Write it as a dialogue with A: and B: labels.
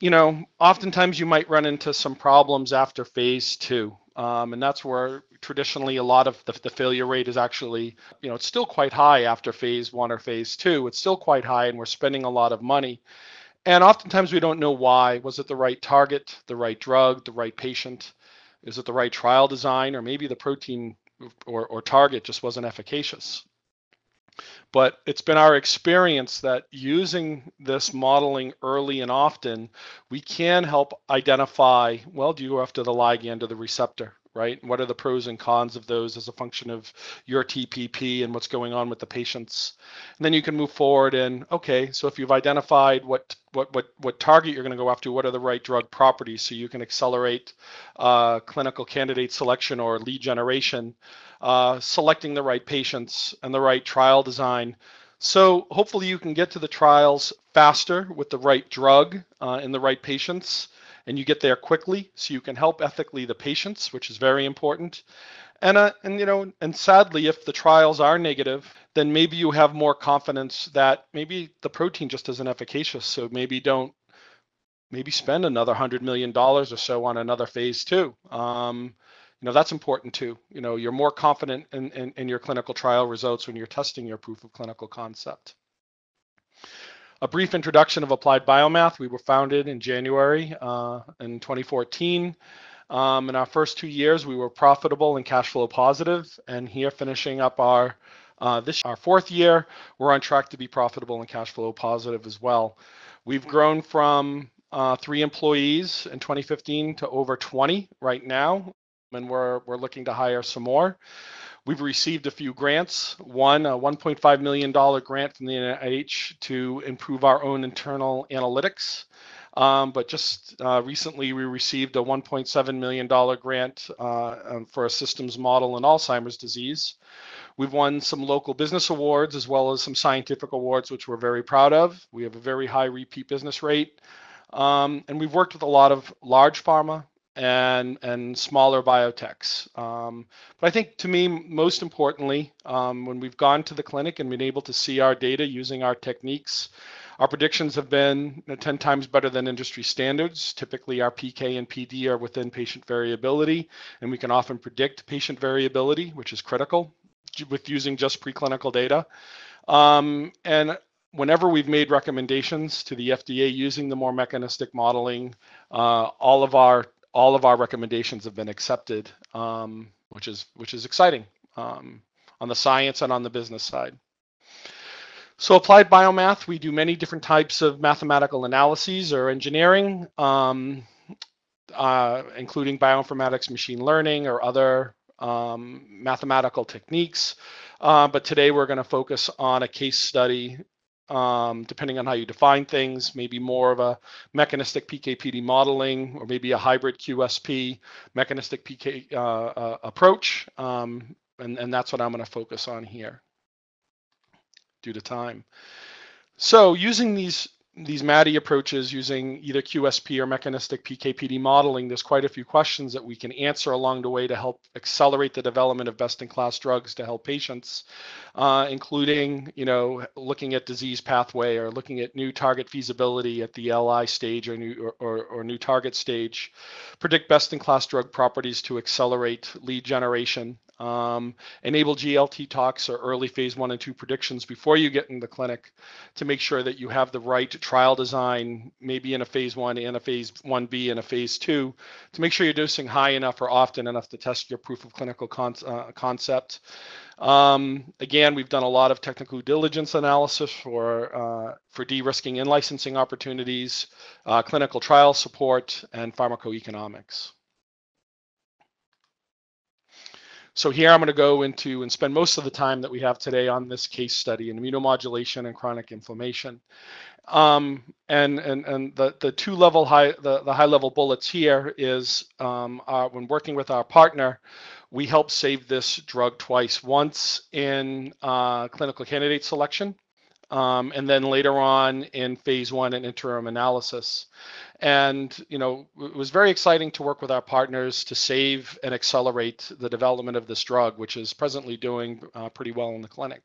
A: Oftentimes you might run into some problems after phase two. And that's where traditionally a lot of the failure rate is actually, it's still quite high after phase one or phase two. It's still quite high, and we're spending a lot of money. And oftentimes we don't know why. Was it the right target, the right drug, the right patient? Is it the right trial design? Or maybe the protein or target just wasn't efficacious. But it's been our experience that using this modeling early and often, we can help identify, well, do you go after the ligand or the receptor, right? What are the pros and cons of those as a function of your TPP and what's going on with the patients? And then you can move forward and, okay, so if you've identified what target you're going to go after, what are the right drug properties, so you can accelerate clinical candidate selection or lead generation, selecting the right patients and the right trial design. So hopefully you can get to the trials faster with the right drug in the right patients, and you get there quickly so you can help ethically the patients, which is very important. And sadly, if the trials are negative, then maybe you have more confidence that maybe the protein just isn't efficacious. So maybe spend another $100 million or so on another phase two. That's important too. You're more confident in your clinical trial results when you're testing your proof of clinical concept. A brief introduction of Applied Biomath. We were founded in January in 2014. In our first 2 years, we were profitable and cash flow positive. And here, finishing up our fourth year, we're on track to be profitable and cash flow positive as well. We've grown from 3 employees in 2015 to over 20 right now, and we're looking to hire some more. We've received a few grants. One, a $1.5 million grant from the NIH to improve our own internal analytics. But just recently, we received a $1.7 million grant for a systems model in Alzheimer's disease. We've won some local business awards as well as some scientific awards, which we're very proud of. We have a very high repeat business rate. And we've worked with a lot of large pharma and smaller biotechs. But I think, to me, most importantly, when we've gone to the clinic and been able to see our data using our techniques, our predictions have been 10 times better than industry standards. Typically, our PK and PD are within patient variability, and we can often predict patient variability, which is critical with using just preclinical data. And whenever we've made recommendations to the FDA using the more mechanistic modeling, all of our recommendations have been accepted, which is exciting on the science and on the business side. So Applied Biomath, we do many different types of mathematical analyses or engineering, including bioinformatics, machine learning, or other mathematical techniques. But today we're going to focus on a case study, depending on how you define things, maybe more of a mechanistic PK/PD modeling, or maybe a hybrid QSP mechanistic PK approach. And that's what I'm going to focus on here due to time. So using these MADI approaches, using either QSP or mechanistic PK/PD modeling, there's quite a few questions that we can answer along the way to help accelerate the development of best-in-class drugs to help patients, including, looking at disease pathway or looking at new target feasibility at the LI stage or new target stage, predict best-in-class drug properties to accelerate lead generation, enable GLT tox or early phase 1 and 2 predictions before you get in the clinic to make sure that you have the right trial design, maybe in a phase 1 and a phase 1B and a phase 2, to make sure you're dosing high enough or often enough to test your proof of clinical concept. Again, we've done a lot of technical diligence analysis for de-risking in licensing opportunities, clinical trial support, and pharmacoeconomics. So here I'm going to go into and spend most of the time that we have today on this case study in immunomodulation and chronic inflammation. And the high level bullets here is when working with our partner, we help save this drug twice, once in clinical candidate selection, and then later on in phase 1 and interim analysis. And, it was very exciting to work with our partners to save and accelerate the development of this drug, which is presently doing pretty well in the clinic.